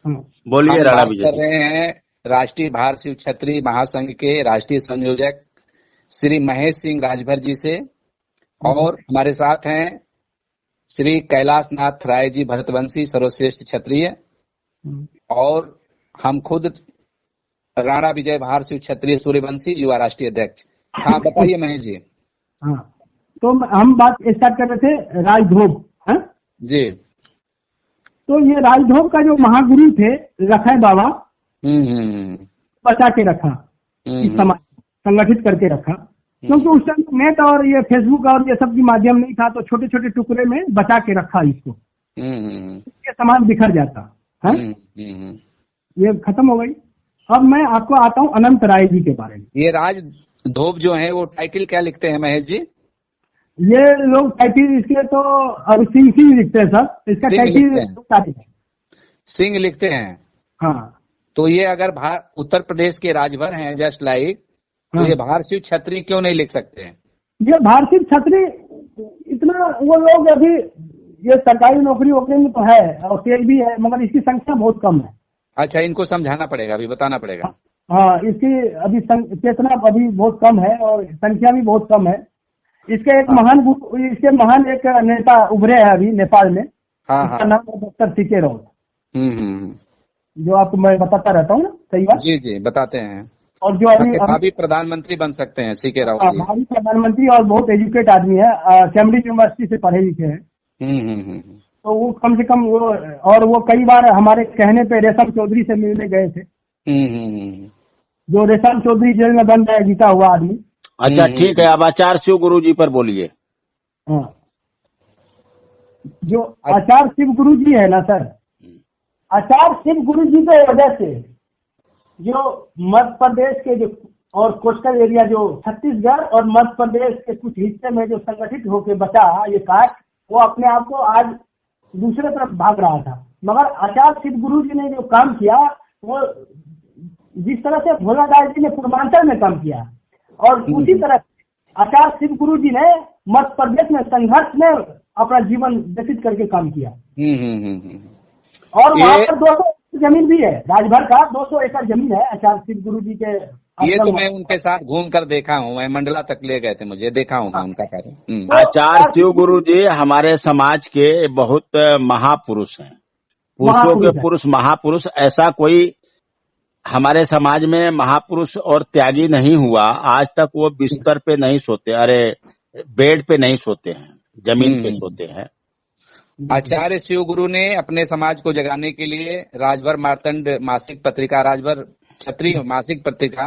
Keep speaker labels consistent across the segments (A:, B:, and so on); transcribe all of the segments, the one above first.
A: बोलिए राणा विजय
B: कर रहे हैं राष्ट्रीय भारत शिव क्षत्रिय महासंघ के राष्ट्रीय संयोजक श्री महेश सिंह राजभर जी से, और हमारे साथ हैं श्री कैलाश नाथ राय जी भरतवंशी सर्वश्रेष्ठ क्षत्रिय, और हम खुद राणा विजय भारत शिव क्षत्रिय सूर्यवंशी युवा राष्ट्रीय अध्यक्ष। हाँ बताइए महेश जी।
C: हाँ, तो हम बात स्टार्ट कर रहे थे राजधोब। हाँ
B: जी।
C: तो ये राजधोब का जो महागुरु थे रखाए बाबा, बचा के रखा, इस समाज संगठित करके रखा, क्योंकि उस टाइम नेट और ये फेसबुक और ये सब की माध्यम नहीं था, तो छोटे छोटे टुकड़े में बचा के रखा इसको, ये समाज बिखर जाता है। ये खत्म हो गई। अब मैं आपको आता हूँ अनंत राय जी के बारे में।
B: ये राजधोब जो है वो टाइटल क्या लिखते हैं महेश जी?
C: ये लोग टाइटल इसके तो अब सिंह लिखते हैं सर, इसका टाइटल
B: सिंह लिखते हैं।
C: हाँ,
B: तो ये अगर उत्तर प्रदेश के राजभर हैं जस्ट लाइक, तो ये भारत शिव क्षत्रिय क्यों नहीं लिख सकते हैं?
C: ये भारत शिव क्षत्रिय इतना वो लोग अभी ये सरकारी नौकरी वोकरी में तो है और तेज भी है, मगर इसकी संख्या बहुत कम है।
B: अच्छा, इनको समझाना पड़ेगा, अभी बताना पड़ेगा।
C: हाँ, इसकी अभी चेतना अभी बहुत कम है और संख्या भी बहुत कम है। इसके एक महान एक नेता उभरे हैं अभी नेपाल में।
B: हाँ,
C: उसका नाम है डॉक्टर सीके राउत, जो आपको मैं बताता रहता हूँ ना। सही बात?
B: जी जी बताते हैं।
C: और जो
B: अभी प्रधानमंत्री बन सकते हैं सीके राउत जी।
C: भावी प्रधानमंत्री और बहुत एजुकेट आदमी है, कैम्ब्रिज यूनिवर्सिटी से पढ़े लिखे हैं। तो वो कम से कम वो कई बार हमारे कहने पे रेशम चौधरी से मिलने गए थे। जो रेशम चौधरी जेल में बंद है, जीता हुआ आदमी।
A: अच्छा ठीक है, अब आचार्य शिव गुरु जी पर बोलिए।
C: हाँ, जो आचार्य शिव गुरु जी है ना सर, आचार्य शिव गुरु जी की वजह से जो मध्य प्रदेश के जो और कोस्टल एरिया जो छत्तीसगढ़ और मध्य प्रदेश के कुछ हिस्से में जो संगठित होकर बचा ये कास्ट, वो अपने आप को आज दूसरे तरफ भाग रहा था। मगर आचार्य शिव गुरु जी ने जो काम किया, वो जिस तरह से भोला दास जी ने पूर्वांचल में काम किया, और उसी तरह आचार्य शिव गुरु जी ने मध्य प्रदेश में संघर्ष में अपना जीवन व्यतीत करके काम किया। और वहाँ पर 200 जमीन भी है, राजभर का 200 एकड़ जमीन है आचार्य शिव गुरु जी के।
B: ये तो मैं उनके साथ घूम कर देखा हूँ, मैं मंडला तक ले गए थे, मुझे देखा हूँ उनका कार्य।
A: आचार्य शिव गुरु जी हमारे समाज के बहुत महापुरुष हैं, पुरुषों के पुरुष महापुरुष। ऐसा कोई हमारे समाज में महापुरुष और त्यागी नहीं हुआ आज तक। वो बिस्तर पे नहीं सोते, अरे बेड पे नहीं सोते हैं, जमीन पे सोते हैं।
B: आचार्य शिव गुरु ने अपने समाज को जगाने के लिए राजभर मार्तंड मासिक पत्रिका, राजभर क्षत्रिय मासिक पत्रिका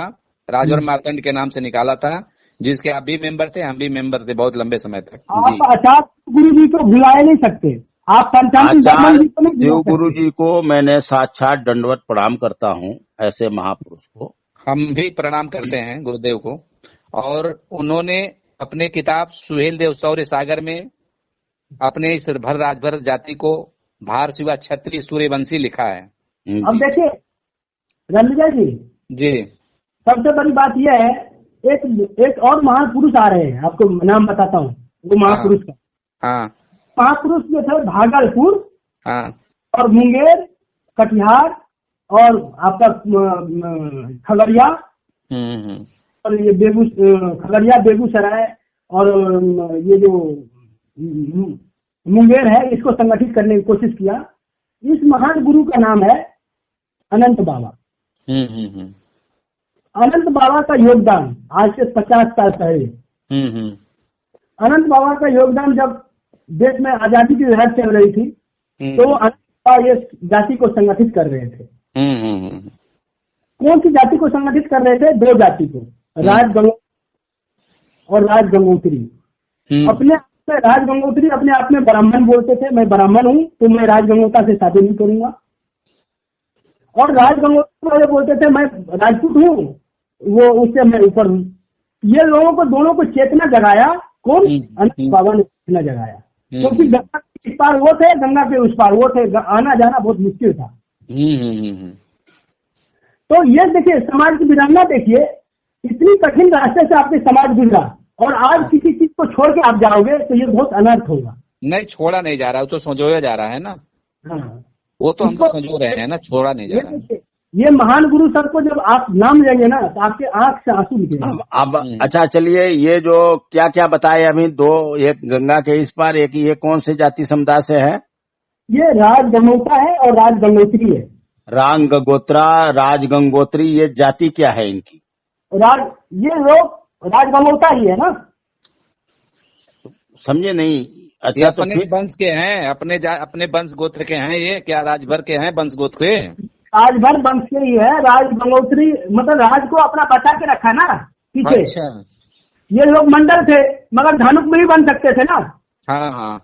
B: राजभर मार्तंड के नाम से निकाला था, जिसके आप भी मेंबर थे, हम भी मेंबर थे बहुत लंबे समय तक।
C: आप आचार्य गुरु जी को भुला नहीं सकते। आप
A: आचार्य शिव गुरु जी को मैंने साक्षात दंडवत प्रणाम करता हूँ, ऐसे महापुरुष को
B: हम भी प्रणाम करते हैं गुरुदेव को। और उन्होंने अपने किताब सुहेल देव शौर्य सागर में अपने इस भर राजभर जाति को भारत शिवा क्षत्रिय सूर्यवंशी लिखा है।
C: अब देखिए रणविजय जी, सबसे बड़ी बात यह है, एक और महापुरुष आ रहे हैं, आपको नाम बताता हूँ वो महापुरुष का।
B: हाँ,
C: महापुरुष जो थे भागलपुर,
B: हाँ, और
C: मुंगेर, कटिहार और आपका खगड़िया, और ये खगड़िया, बेगूसराय और ये जो मुंगेर है, इसको संगठित करने की कोशिश किया। इस महान गुरु का नाम है अनंत बाबा। अनंत बाबा का योगदान आज से 50 साल पहले, अनंत बाबा का योगदान जब देश में आजादी की लहर चल रही थी, तो अनंत बाबा ये जाति को संगठित कर रहे थे। कौन सी जाति को संगठित कर रहे थे? 2 जाति को, राजगंगोत्री और राजगंगोत्री। अपने राजगंगोत्री अपने आप में ब्राह्मण बोलते थे, मैं ब्राह्मण हूँ तो मैं राजगंगोता से शादी नहीं करूंगा। और राजगंगोत्री वाले बोलते थे मैं राजपूत हूँ, वो उससे मैं ऊपर हूँ। ये लोगों को, दोनों को चेतना जगाया कौन? अनंत बाबा ने चेतना जगाया, क्योंकि गंगा के इस पार वो थे, गंगा के उस पार वो थे, आना जाना बहुत मुश्किल था। तो ये देखिए समाज की वीरांगना, देखिए इतनी कठिन रास्ते से आपके समाज गुजरा, और आज किसी चीज को छोड़ के आप जाओगे तो ये बहुत अनर्थ होगा।
B: नहीं, छोड़ा नहीं जा रहा, तो संजोया जा रहा है ना।
C: हाँ,
B: वो तो हम तो संजो रहे हैं ना, छोड़ा नहीं जा रहा।
C: ये महान गुरु सर को जब आप नाम लेंगे ना तो आपके आंख से आंसू निकलेंगे।
A: अब अच्छा चलिए, ये जो क्या क्या बताए अभी दो, एक गंगा के इस पार, एक ये कौन से जाति समुदाय से है?
C: ये राज गंगोत्रा है और राज गंगोत्री है।
A: राज गंगोत्रा, राज गंगोत्री, ये जाति क्या है इनकी?
C: ये लोग राज गंगोत्रा ही है ना,
A: समझे नहीं?
B: ये
A: अच्छा, तो
B: अपने
A: फिर
B: वंश के हैं, अपने वंश गोत्र के हैं, ये क्या राजभर के हैं वंश गोत्र के?
C: राजभर वंश के ही है। राज गंगोत्री मतलब राज को अपना बचा के रखा ना पीछे।
B: अच्छा,
C: ये लोग मंडल थे मगर धानुक में भी बन सकते थे ना,
B: हाँ हाँ,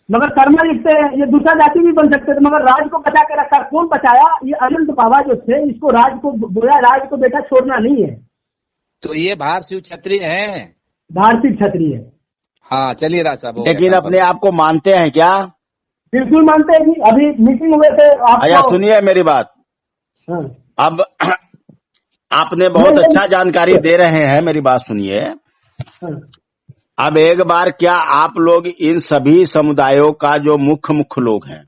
C: मगर कर्मा लिखते हैं, ये दूसरा जाति भी बन सकते थे मगर राज को बचा के रखा। कौन बचाया? ये अनंत बाबा जो थे, इसको राज को बोला, राज को बेटा छोड़ना नहीं है।
B: तो ये भार शिव क्षत्रिय है,
C: भारतीय क्षत्रिय है।
B: हाँ चलिए राज साहब।
A: लेकिन अपने आप को मानते हैं क्या?
C: बिल्कुल मानते हैं जी। अभी मीटिंग हुए थे
A: अच्छा
C: आपको।
A: सुनिए मेरी बात।
C: हाँ।
A: अब आपने बहुत अच्छा जानकारी दे रहे हैं, मेरी बात सुनिए।
C: हाँ।
A: अब एक बार क्या आप लोग इन सभी समुदायों का जो मुख्य लोग हैं,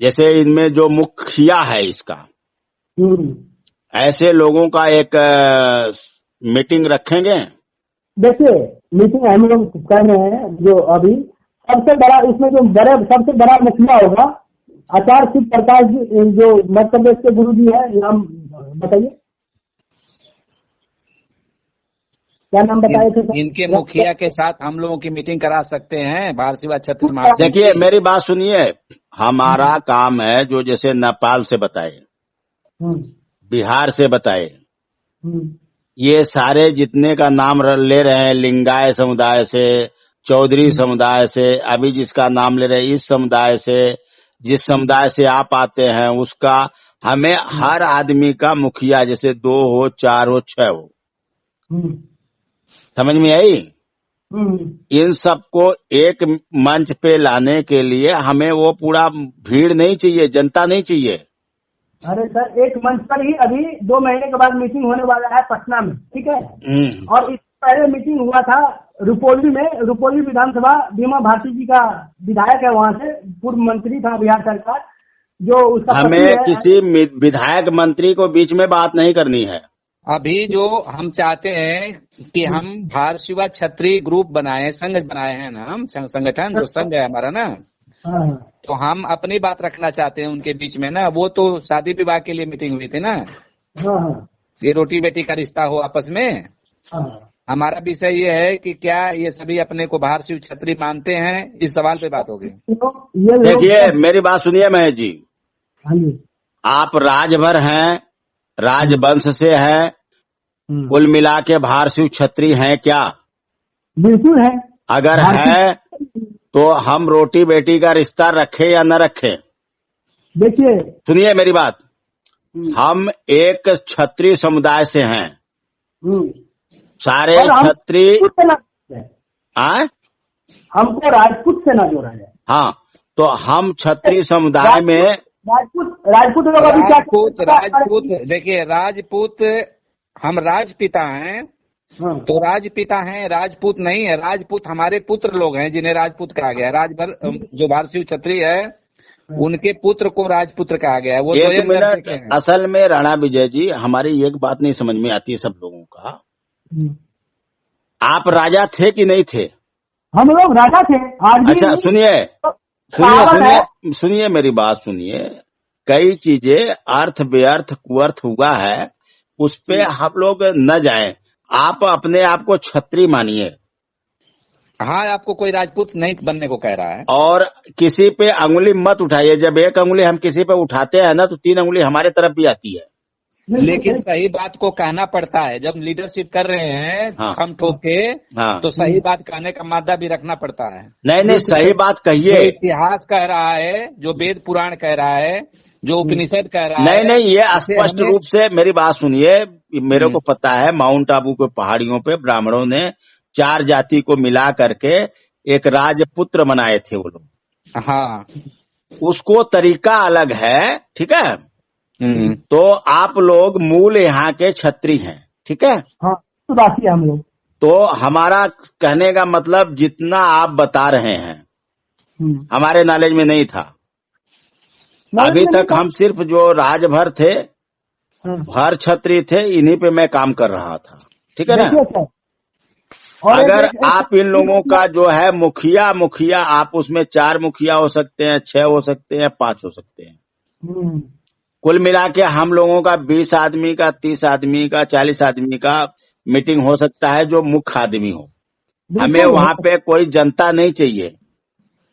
A: जैसे इनमें जो मुखिया है इसका, ऐसे लोगों का एक मीटिंग रखेंगे?
C: देखिए मीटिंग हम लोग कर रहे हैं। जो अभी सबसे बड़ा इसमें जो सबसे बड़ा मुखिया होगा आचार्य शिव प्रकाश जी, जो मध्य प्रदेश के गुरु जी है। नाम बताइए, क्या नाम बताए थे?
B: इनके मुखिया के साथ हम लोगों की मीटिंग करा सकते हैं भार शिवा क्षत्रिय महासंघ।
A: देखिए मेरी बात सुनिए, हमारा काम है जो जैसे नेपाल से बताए, बिहार से बताए, ये सारे जितने का नाम ले रहे हैं, लिंगायत समुदाय से, चौधरी समुदाय से, अभी जिसका नाम ले रहे हैं इस समुदाय से, जिस समुदाय से आप आते हैं उसका, हमें हर आदमी का मुखिया, जैसे 2 हो, 4 हो, 6 हो, समझ में आई? इन सबको एक मंच पे लाने के लिए हमें वो पूरा भीड़ नहीं चाहिए, जनता नहीं चाहिए।
C: अरे सर, एक मंच पर ही अभी 2 महीने के बाद मीटिंग होने वाला है पटना में, ठीक है? और इससे पहले मीटिंग हुआ था रुपौली में। रुपौली विधानसभा, बीमा भारती जी का विधायक है, वहाँ से पूर्व मंत्री था बिहार सरकार, जो उसका
A: हमें किसी विधायक मंत्री को बीच में बात नहीं करनी है।
B: अभी जो हम चाहते हैं कि हम भार शिवा क्षत्रिय ग्रुप बनाए, संघ बनाए हैं ना, हम संगठन जो संघ है हमारा ना, तो हम अपनी बात रखना चाहते हैं उनके बीच में ना। वो तो शादी विवाह के लिए मीटिंग हुई थी ना, ये रोटी बेटी का रिश्ता हो आपस में। हमारा विषय ये है कि क्या ये सभी अपने को भार शिव क्षत्रिय मानते हैं, इस सवाल पे बात होगी।
A: देखिए मेरी बात सुनिए महेश जी, आप राजभर हैं, राजवंश से हैं, कुल मिला के भार शिव क्षत्रिय हैं क्या?
C: बिल्कुल है।
A: अगर है तो हम रोटी बेटी का रिश्ता रखें या न रखें?
C: देखिए
A: सुनिए मेरी बात, हम एक क्षत्रिय समुदाय से हैं, सारे क्षत्रिय।
C: हमको राजपूत से ना जोड़ा जाए।
A: हाँ, तो हम क्षत्रिय समुदाय में
C: राजपूत लोग अभी
B: राजपूत देखिए, राजपूत हम राजपिता हैं, तो राजपिता हैं, राजपूत नहीं है। राजपूत हमारे पुत्र लोग हैं जिन्हें राजपूत कहा गया है। राजभर जो भार शिव क्षत्रिय है उनके पुत्र को राजपुत्र कहा गया है। वो
A: एक मिनट, असल में राणा विजय जी, हमारी एक बात नहीं समझ में आती है सब लोगों का, आप राजा थे कि नहीं थे?
C: हम लोग राजा थे।
A: अच्छा सुनिए मेरी बात सुनिए, कई चीजें अर्थ व्यर्थ कुअर्थ हुआ है, उस पे हम लोग न जाएं। आप अपने आप को क्षत्रिय मानिए।
B: हाँ, आपको कोई राजपूत नहीं बनने को कह रहा है।
A: और किसी पे अंगुली मत उठाइए। जब एक अंगुली हम किसी पे उठाते हैं ना, तो 3 अंगुली हमारे तरफ भी आती है।
B: लेकिन सही बात को कहना पड़ता है। जब लीडरशिप कर रहे हैं हम ठोक के, तो सही बात कहने का मादा भी रखना पड़ता है।
A: नहीं, सही बात कहिए।
B: इतिहास कह रहा है, जो वेद पुराण कह रहा है, जो उपनिषद कह रहा है।
A: नहीं, ये स्पष्ट रूप से मेरी बात सुनिए। मेरे को पता है, माउंट आबू के पहाड़ियों पे ब्राह्मणों ने 4 जाति को मिला करके एक राजपुत्र बनाए थे वो लोग।
B: हाँ,
A: उसको तरीका अलग है, ठीक है? तो आप लोग मूल यहाँ के क्षत्रिय हैं, ठीक है?
C: हाँ, तो बाकी हम लोग।
A: तो हमारा कहने का मतलब जितना आप बता रहे हैं हमारे नॉलेज में नहीं था। अभी तक हम सिर्फ जो राजभर थे, भर छत्री थे, इन्हीं पे मैं काम कर रहा था। ठीक है ना।
C: और
A: अगर आप इन लोगों का जो है मुखिया आप उसमें 4 मुखिया हो सकते हैं, 6 हो सकते हैं, 5 हो सकते हैं। कुल मिला के हम लोगों का 20 आदमी का, 30 आदमी का, 40 आदमी का मीटिंग हो सकता है, जो मुख्य आदमी हो। हमें वहाँ पे कोई जनता नहीं चाहिए।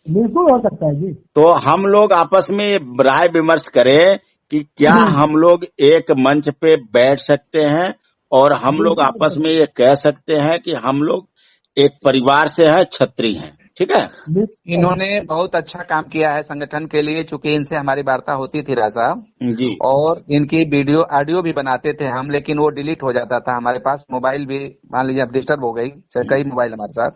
C: बिल्कुल हो सकता है जी।
A: तो हम लोग आपस में राय विमर्श करें कि क्या हम लोग एक मंच पे बैठ सकते हैं और हम लोग आपस में ये कह सकते हैं कि हम लोग एक परिवार से है, छत्री हैं। ठीक है।
B: इन्होंने बहुत अच्छा काम किया है संगठन के लिए, चूंकि इनसे हमारी वार्ता होती थी राज साहब
A: जी।
B: और इनकी वीडियो ऑडियो भी बनाते थे हम, लेकिन वो डिलीट हो जाता था। हमारे पास मोबाइल भी मान लीजिए अब डिस्टर्ब हो गई, कई मोबाइल हमारे साथ,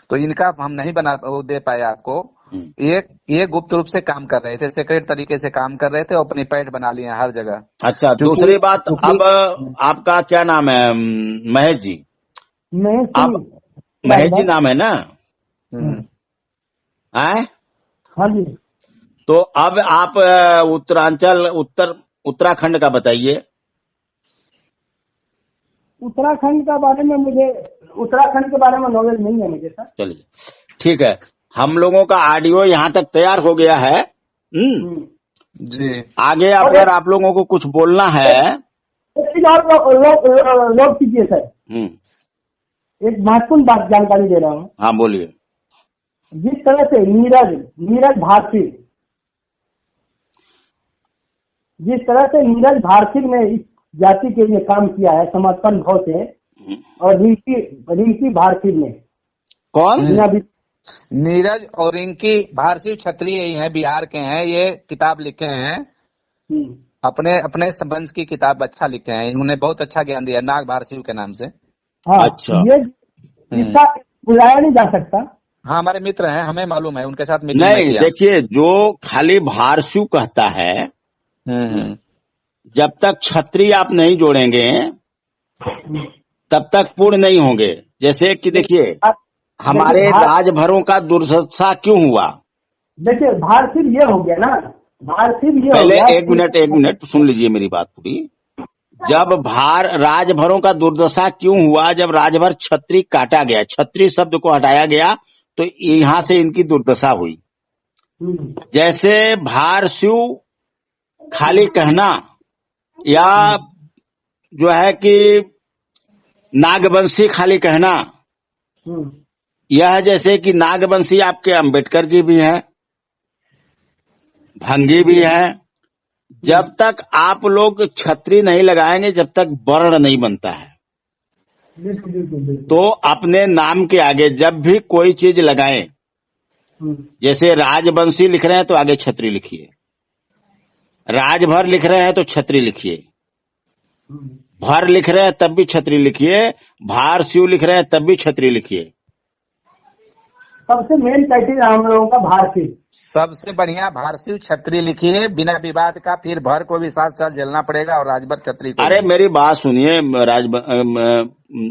B: तो इनका हम नहीं बना वो दे पाए आपको। ये गुप्त रूप से काम कर रहे थे, सीक्रेट तरीके से काम कर रहे थे और अपनी पैठ बना लिए हर जगह।
A: अच्छा, दूसरी बात, अब आपका क्या नाम है? महेश जी। महेश जी नाम है ना? आए?
C: हाँ जी।
A: तो अब आप उत्तराखंड का बताइए।
C: उत्तराखंड का बारे में मुझे उत्तराखंड के बारे में नॉलेज नहीं है मुझे सर।
A: चलिए ठीक है, हम लोगों का ऑडियो यहाँ तक तैयार हो गया है।
B: जी।
A: आगे अगर आप लोगों को कुछ बोलना है
C: एक चीज और लोग कीजिए सर। एक महत्वपूर्ण बात जानकारी दे रहा हूँ।
A: हाँ बोलिए।
C: जिस तरह से नीरज भारती ने इस जाति के लिए काम किया है समर्पण भाव से, और रिंकी भारती ने।
A: कौन?
B: नीरज और रिंकी भारती क्षत्रिय ही हैं, बिहार के हैं। ये किताब लिखे हैं, अपने संबंध की किताब अच्छा लिखे हैं। इन्होंने बहुत अच्छा ज्ञान दिया नाग भारती के नाम से।
C: हाँ,
A: अच्छा।
C: ये इसका बुलाया नहीं जा सकता।
B: हाँ, हमारे मित्र हैं, हमें मालूम है, उनके साथ मीटिंग
A: नहीं। देखिए, जो खाली भारसू कहता है, जब तक छत्री आप नहीं जोड़ेंगे तब तक पूर्ण नहीं होंगे। जैसे कि देखिए, हमारे राजभरों का दुर्दशा क्यों हुआ?
C: देखिए, भारती ये हो गया ना,
A: पहले एक मिनट सुन लीजिए मेरी बात पूरी। जब राजभरों का दुर्दशा क्यों हुआ? जब राजभर छत्री काटा गया, छत्री शब्द को हटाया गया, तो यहाँ से इनकी दुर्दशा हुई। जैसे भारसू खाली कहना, या जो है कि नागवंशी खाली कहना, यह जैसे कि नागवंशी आपके अंबेडकर जी भी हैं, भंगी भी हैं। जब तक आप लोग छत्री नहीं लगाएंगे, जब तक वर्ण नहीं बनता है। तो अपने नाम के आगे जब भी कोई चीज लगाएं, जैसे राजवंशी लिख रहे हैं तो आगे छत्री लिखिए, राजभर लिख रहे हैं तो छत्री लिखिए, भर लिख रहे हैं तब भी छत्री लिखिए, भारसू लिख रहे हैं तब भी छत्री लिखिए।
C: सबसे मेन क्राइटेरिया हम लोगों का भारती। सबसे
B: बढ़िया भारती छत्री लिखिए बिना विवाद का, फिर भर को भी साथ साथ झेलना पड़ेगा और राजभर छत्री को।
A: अरे मेरी बात सुनिए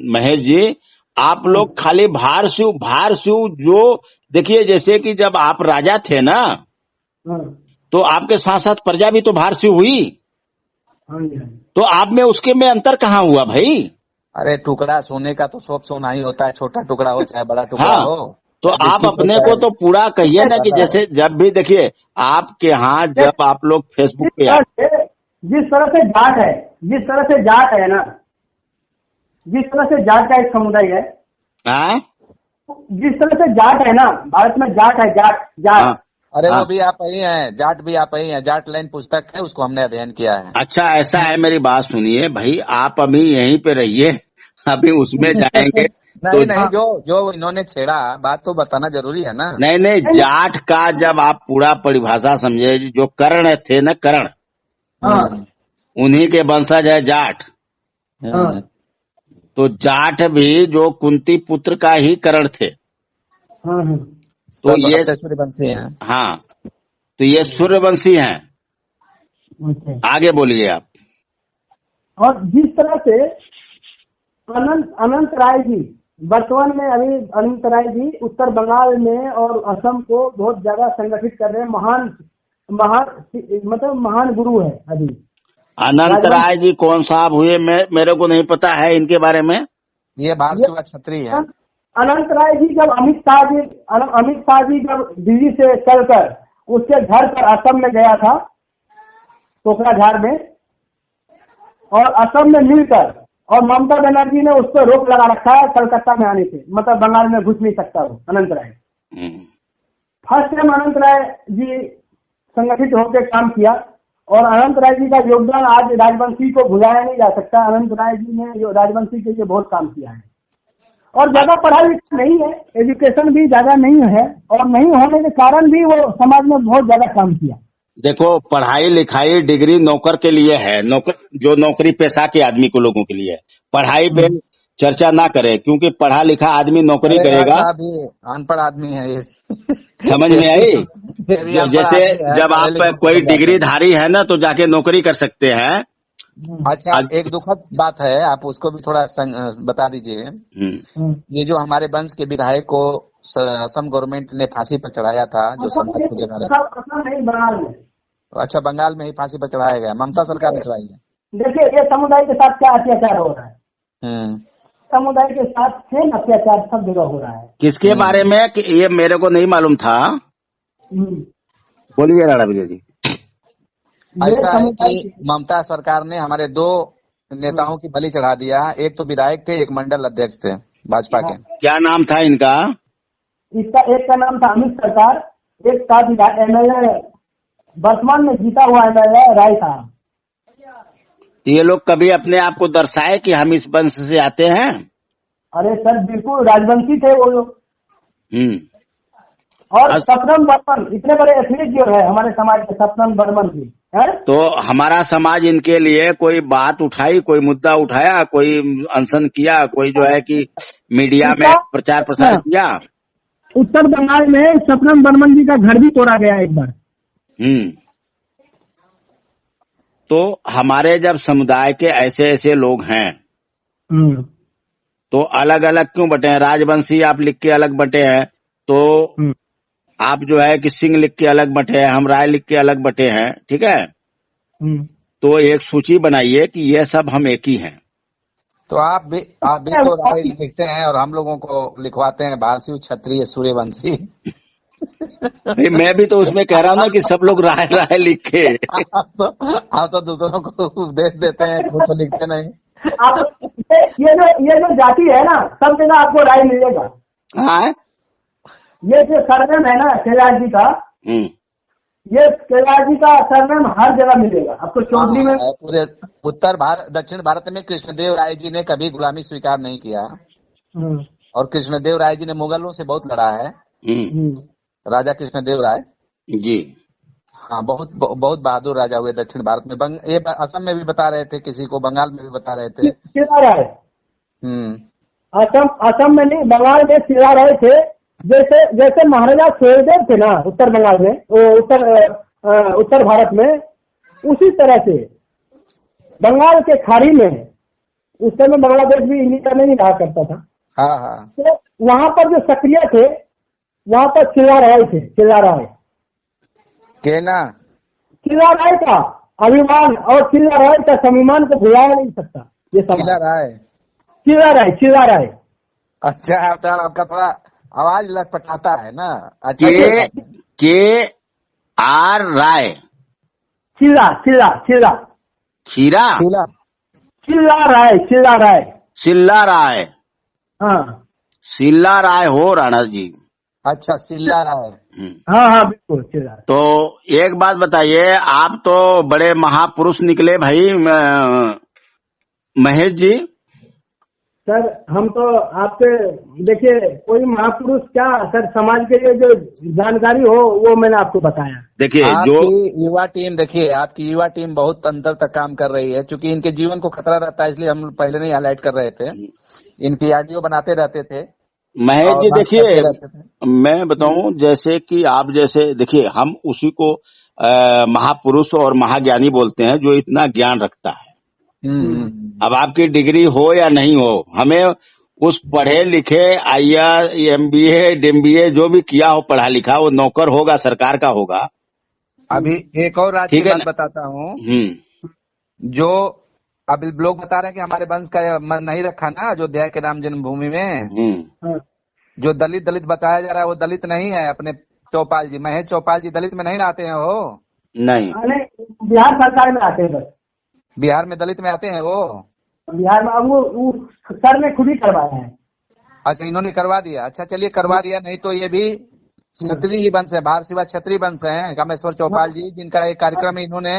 A: महेश जी, आप लोग खाली भारसू जो देखिए, जैसे कि जब आप राजा थे ना, तो आपके साथ साथ प्रजा भी तो भारसू हुई। तो आप में उसके में अंतर कहाँ हुआ भाई?
B: अरे टुकड़ा सोने का तो सब सोना ही होता है, छोटा टुकड़ा हो चाहे बड़ा टुकड़ा हो।
A: तो आप अपने को तो पूरा कहिए ना, कि जैसे जब भी देखिए आपके यहाँ जब आप लोग फेसबुक पे
C: जिस तरह से जाट है ना, जिस तरह से जाट का एक समुदाय है, जिस तरह से जाट है ना, भारत में जाट है, जाट।
B: अरे वो भी आप ही हैं, जाट भी आप ही हैं। जाट लाइन पुस्तक है, उसको हमने अध्ययन किया है।
A: अच्छा, ऐसा है। मेरी बात सुनिए भाई, आप अभी यहीं पे रहिए, अभी उसमें जाएंगे
B: नहीं, जो इन्होंने छेड़ा बात तो बताना जरूरी है ना।
A: नहीं, जाट का जब आप पूरा परिभाषा समझे, जो कर्ण थे ना, कर्ण, उन्हीं के वंशज है जाट। तो जाट भी जो कुंती पुत्र का ही कर्ण थे। तो ये
B: सूर्यवंशी हैं।
A: हाँ, तो ये सूर्यवंशी हैं। आगे बोलिए आप।
C: और जिस तरह से अनंत राय जी वर्तमान में, अभी अनंत राय जी उत्तर बंगाल में और असम को बहुत ज्यादा संगठित कर रहे हैं, महान मतलब महान गुरु है अभी।
A: अनंत राय जी कौन साहब हुए, मेरे को नहीं पता है इनके बारे में।
B: ये भारत सेवा छत्री है।
C: अनंत राय जी जब अमित शाह जी जब दिल्ली से चलकर उसके घर पर असम में गया था, कोकराझार में, और असम में मिलकर, और ममता बनर्जी ने उस पर रोक लगा रखा है कलकत्ता में आने से, मतलब बंगाल में घुस नहीं सकता वो अनंत राय। फर्स्ट टाइम अनंत राय जी संगठित होकर काम किया, और अनंत राय जी का योगदान आज राजवंशी को भुलाया नहीं जा सकता। अनंत राय जी ने जो राजवंशी के लिए बहुत काम किया है, और ज्यादा पढ़ाई लिखाई नहीं है, एजुकेशन भी ज्यादा नहीं है, और नहीं होने के कारण भी वो समाज में बहुत ज्यादा काम किया।
A: देखो, पढ़ाई लिखाई डिग्री नौकर के लिए है, जो नौकरी पेशा के आदमी को लोगों के लिए है। पढ़ाई पे चर्चा ना करे, क्योंकि पढ़ा लिखा आदमी नौकरी करेगा।
B: अनपढ़ आदमी है ये।
A: समझ में आई? जैसे जब आप कोई डिग्री धारी है ना, तो जाके नौकरी कर सकते हैं।
B: अच्छा, एक दुखद बात है, आप उसको भी थोड़ा बता दीजिए। ये जो हमारे वंश के विधायक को असम गवर्नमेंट ने फांसी पर चढ़ाया था, जो समाज को जगा रहा। अच्छा, बंगाल में ही फांसी पर चढ़ाया गया, ममता सरकार ने चढ़ाई है।
C: देखिए, ये समुदाय के साथ क्या अत्याचार हो रहा है। समुदाय के साथ सेम अत्याचार सब जगह हो रहा है।
A: किसके बारे में? कि ये मेरे को नहीं मालूम था। बोलिए राणा विजय जी।
B: ऐसा है कि ममता सरकार ने हमारे 2 नेताओं की बलि चढ़ा दिया। एक तो विधायक थे, एक मंडल अध्यक्ष थे भाजपा के।
A: क्या नाम था इनका?
C: इसका एक का नाम था अमित सरकार, एक का एमएलए, वर्तमान में जीता हुआ एमएलए राय साहब।
A: ये लोग कभी अपने आप को दर्शाए कि हम इस वंश से आते हैं?
C: अरे सर, बिल्कुल राजवंशी थे वो लोग। और सपनम बर्मन, इतने बड़े एथलीट जो है हमारे समाज के, सपनम बर्मन जी है। तो
A: हमारा समाज इनके लिए कोई बात उठाई, कोई मुद्दा उठाया, कोई अनशन किया, कोई जो है कि मीडिया में प्रचार प्रसार किया?
C: उत्तर बंगाल में सपनम बर्मन जी का घर भी तोड़ा गया एक बार।
A: तो हमारे जब समुदाय के ऐसे ऐसे लोग हैं, तो अलग अलग क्यों बटे हैं? राजवंशी आप लिख के अलग बटे हैं, तो आप जो है कि सिंह लिख के अलग बटे हैं, हम राय लिख के अलग बटे हैं, ठीक है। तो एक सूची बनाइए कि ये सब हम एक ही हैं।
B: तो आप भी तो राय लिखते हैं और हम लोगों को लिखवाते हैं भारतीय क्षत्रिय सूर्यवंशी।
A: मैं भी तो उसमें कह रहा हूँ ना कि सब लोग राय राय लिखे।
B: आप तो दूसरों को उपदेश देते हैं, खुद तो लिखते नहीं।
C: ये जो जाति है ना, सब जगह आपको राय मिलेगा।
A: हाँ,
C: ये जो सरनेम है ना कैलाश जी का, ये कैलाश जी का सरनेम हर जगह मिलेगा आपको। चौधरी में,
B: पूरे दक्षिण भारत में कृष्णदेव राय जी ने कभी गुलामी स्वीकार नहीं किया, और कृष्णदेव राय जी ने मुगलों से बहुत लड़ा है। राजा कृष्णदेव राय
A: जी,
C: हाँ, बहुत बहादुर राजा हुए दक्षिण भारत में। ये असम में भी बता रहे थे, किसी को बंगाल में भी बता रहे थे। असम में नहीं, बंगाल में चिल्ला रहे थे। जैसे महाराजा सूर्यदेव थे ना उत्तर बंगाल में, उत्तर भारत में, उसी तरह से बंगाल के खाड़ी में, उस समय बांग्लादेश भी इंडिया नहीं रहा करता था। हाँ हाँ। तो वहाँ पर जो सक्रिय थे, वहाँ पर चिल्ला राय चिल्ला राय का अभिमान और चिल्ला राय का स्वाभिमान को भुलाया नहीं सकता ये चिल्ला राय। अच्छा, आपका थोड़ा आवाज लटपटाता है ना। अच्छा,
A: के आर राय,
C: चिल्ला राय, हाँ,
A: सिल्ला राय हो राणा जी।
C: अच्छा, सिल्ला राय, हाँ बिल्कुल सिल्ला।
A: तो एक बात बताइए, आप तो बड़े महापुरुष निकले भाई महेश जी।
C: सर, हम तो आपसे देखिए, कोई महापुरुष क्या सर, समाज के लिए जो जानकारी हो वो मैंने आपको बताया।
A: देखिए, जो
B: युवा टीम, देखिए आपकी युवा टीम बहुत अंदर तक काम कर रही है, क्योंकि इनके जीवन को खतरा रहता है, इसलिए हम पहले नहीं हाईलाइट कर रहे थे। इनकी ऑडियो बनाते रहते थे
A: महेश जी। देखिए, मैं बताऊं, जैसे कि आप जैसे देखिए, हम उसी को महापुरुष और महाज्ञानी बोलते हैं जो इतना ज्ञान रखता है। अब आपकी डिग्री हो या नहीं हो, हमें उस पढ़े लिखे IAS MBA DMBA जो भी किया हो पढ़ा लिखा, वो नौकर होगा, सरकार का होगा,
B: अभी एक और राज्य की
A: ठीक है
B: बात
A: ना?
B: बताता हूँ। जो अभी लोग बता रहे हैं कि हमारे वंश का मन नहीं रखा ना अयोध्या के राम जन्मभूमि में।
C: हाँ।
B: जो दलित दलित बताया जा रहा है वो दलित नहीं है। अपने चौपाल जी, महेश चौपाल जी दलित में नहीं आते हैं वो।
A: नहीं,
C: बिहार सरकार में आते हैं बस।
B: बिहार में दलित में आते हैं वो।
C: बिहार में अब वो सर ने खुद ही करवाया है।
B: अच्छा, इन्होंने करवा दिया। अच्छा चलिए, करवा दिया। नहीं तो ये भी क्षत्रिय ही वंश है, भारत शिवा क्षत्रिय वंश है कामेश्वर चौपाल जी, जिनका एक कार्यक्रम इन्होंने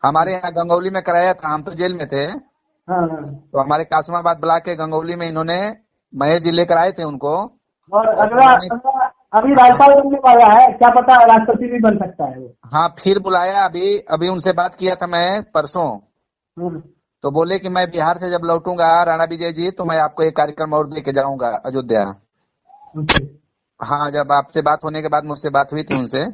B: हमारे यहाँ गंगौली में कराया था। हम तो जेल में थे,
C: हाँ।
B: तो हमारे कासमाबाद ब्लॉक के गंगौली में इन्होंने महेश जी लेकर आए थे उनको।
C: और अगला अभी राज्यपाल बनने वाला है, क्या पता राष्ट्रपति भी बन सकता है वो।
B: हाँ, फिर बुलाया। अभी उनसे बात किया था मैं परसों, तो बोले कि मैं बिहार से जब लौटूंगा राणा विजय जी, तो मैं आपको एक कार्यक्रम और दे के जाऊंगा अयोध्या। हाँ, जब आपसे बात होने के बाद मुझसे बात हुई थी उनसे,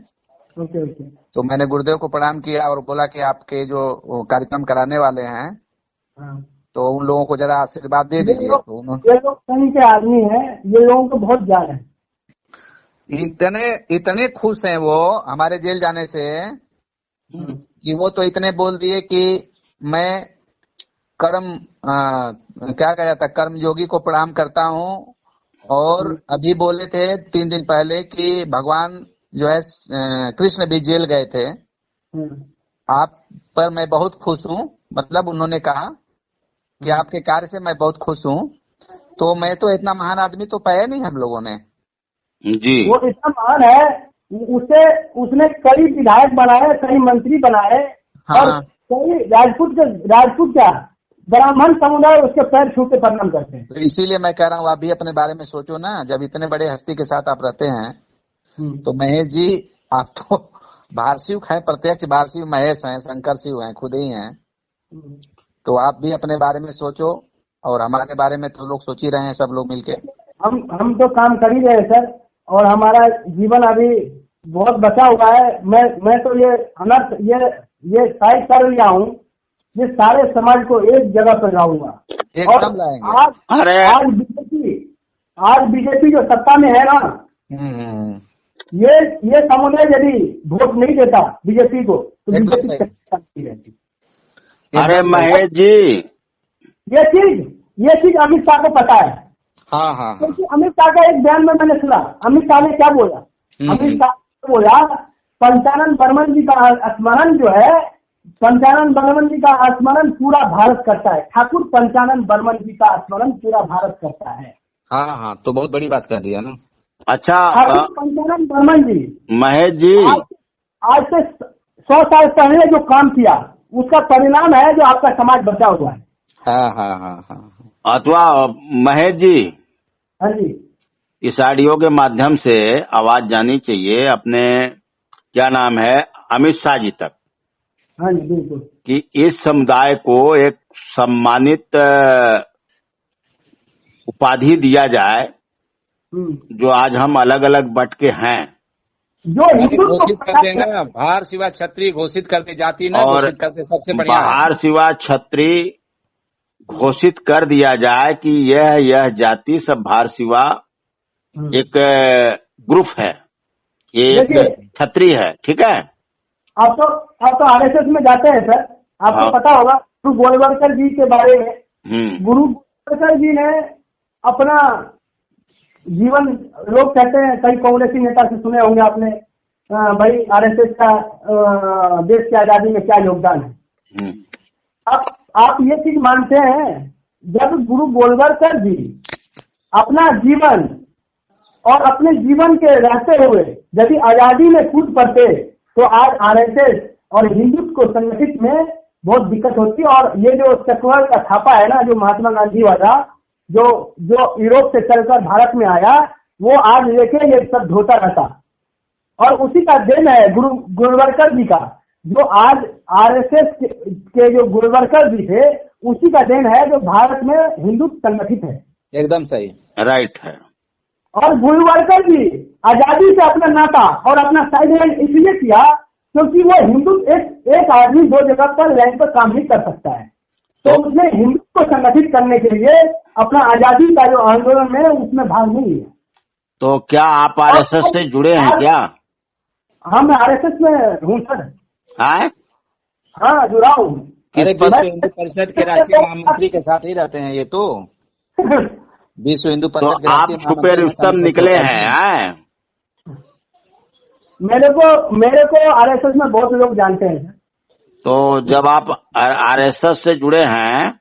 B: तो मैंने गुरुदेव को प्रणाम किया और बोला कि आपके जो कार्यक्रम कराने वाले हैं, तो उन लोगों को जरा आशीर्वाद दे दीजिए। तो उन्होंने,
C: ये लोग कहीं के आदमी हैं, ये लोगों को बहुत ज्ञान है।
B: इतने खुश हैं वो हमारे जेल जाने से कि वो तो इतने बोल दिए कि मैं क्या कहा जाता, कर्म योगी को प्रणाम करता हूँ। और अभी बोले थे 3 दिन पहले कि भगवान जो है कृष्ण भी जेल गए थे, आप पर मैं बहुत खुश हूँ। मतलब उन्होंने कहा कि आपके कार्य से मैं बहुत खुश हूँ। तो मैं तो इतना महान आदमी तो पाया नहीं हम लोगों ने
A: जी।
C: वो इतना महान है, उसने कई विधायक बनाए, कई मंत्री बनाए।
B: हाँ।
C: और कई राजपूत क्या ब्राह्मण समुदाय उसके पैर छू के प्रणाम करते हैं।
B: तो इसीलिए मैं कह रहा हूँ आप भी अपने बारे में सोचो ना। जब इतने बड़े हस्ती के साथ आप रहते हैं, तो महेश जी आप तो भारशिव हैं, प्रत्यक्ष भारशिव महेश हैं, शंकर शिव हैं, खुद ही हैं। तो आप भी अपने बारे में सोचो, और हमारे बारे में तो लोग सोच ही रहे हैं, सब लोग मिलके।
C: हम तो काम कर ही रहे हैं सर, और हमारा जीवन अभी बहुत बचा हुआ है। मैं तो ये अनर्थ ये तय कर लिया हूँ, ये सारे समाज को एक जगह पर लाऊंगा।
B: एकदम लाएंगे।
C: आज बीजेपी जो सत्ता में है ना, ये समुदाय यदि वोट नहीं देता बीजेपी को, तो बीजेपी रहती।
A: अरे महेश जी,
C: ये चीज अमित शाह को पता है।
B: हाँ।
C: क्योंकि अमित शाह का एक बयान में मैंने सुना, अमित शाह ने क्या बोला। अमित शाह ने बोला पंचानन बर्मन जी का स्मरण जो है, पंचानन बर्मन जी का स्मरण पूरा भारत करता है। ठाकुर पंचानन बर्मन जी का स्मरण पूरा भारत करता है।
B: हाँ, तो बहुत बड़ी बात कर दिया ना।
A: अच्छा,
C: ठाकुर पंचानन बर्मन जी,
A: महेश जी,
C: आज से 100 साल पहले जो काम किया उसका परिणाम है जो आपका समाज बचा हुआ है।
B: हाँ।
A: अथवा महेश जी,
C: हाँ जी,
A: इस ऑडियो के माध्यम से आवाज जानी चाहिए अपने, क्या नाम है, अमित शाह जी तक।
C: हाँ जी, बिल्कुल,
A: कि इस समुदाय को एक सम्मानित उपाधि दिया जाए, जो आज हम अलग अलग बट के हैं।
C: जो हिंदू
B: घोषित कर देना, भार शिवा क्षत्रिय घोषित करके, जाति ना घोषित करके सबसे बढ़िया।
A: भार शिवा क्षत्रिय घोषित कर दिया जाए कि यह जाति सब भार शिवा एक ग्रुप है, ये एक क्षत्रिय है। ठीक है।
C: आप तो आरएसएस में जाते हैं सर, आपको पता होगा गुरु गोलवलकर जी के बारे में। गुरु गोलवलकर जी ने अपना जीवन, लोग कहते हैं, कई कांग्रेसी नेता से सुने होंगे आपने, भाई आरएसएस का देश की आजादी में क्या योगदान है। आप ये चीज मानते हैं, जब गुरु गोलवलकर जी अपना जीवन और अपने जीवन के रहते हुए यदि आजादी में कूद पड़ते, तो आज आरएसएस और हिंदुत्व को संगठित में बहुत दिक्कत होती। और ये जो चक्रवाल का छापा है ना, जो महात्मा गांधी वाला, जो यूरोप से चलकर भारत में आया, वो आज लेके ये सब धोता रहता। और उसी का देन है गुरु गोलवलकर जी का, जो आज आरएसएस के जो गोलवलकर जी थे, उसी का देन है जो भारत में हिंदुत्व संगठित है।
B: एकदम सही,
A: राइट है।
C: और गोलवलकर जी आजादी से अपना नाता और अपना साइड हैंड इसलिए किया क्योंकि वो हिंदुत्व, एक आदमी 2 जगह पर लाइन पर काम नहीं कर सकता है। तो उसने हिंदुत्व को संगठित करने के लिए अपना आजादी का जो आंदोलन है उसमें भाग नहीं लिया।
A: तो क्या आप आरएसएस से जुड़े हैं क्या?
C: हाँ, मैं आरएसएस में हूँ सर।
A: हैं?
C: हाँ, जुड़ा हूँ।
B: अरे विश्व हिंदू परिषद के राष्ट्रीय महामंत्री के साथ ही रहते हैं ये तो। विश्व हिंदू
A: तो
B: परिषद के
A: आप
B: राष्ट्रीय
A: छुपे
B: महामंत्री
A: रुस्तम निकले हैं?
C: मेरे को आरएसएस में बहुत लोग जानते हैं।
A: तो जब आप आरएसएस से जुड़े हैं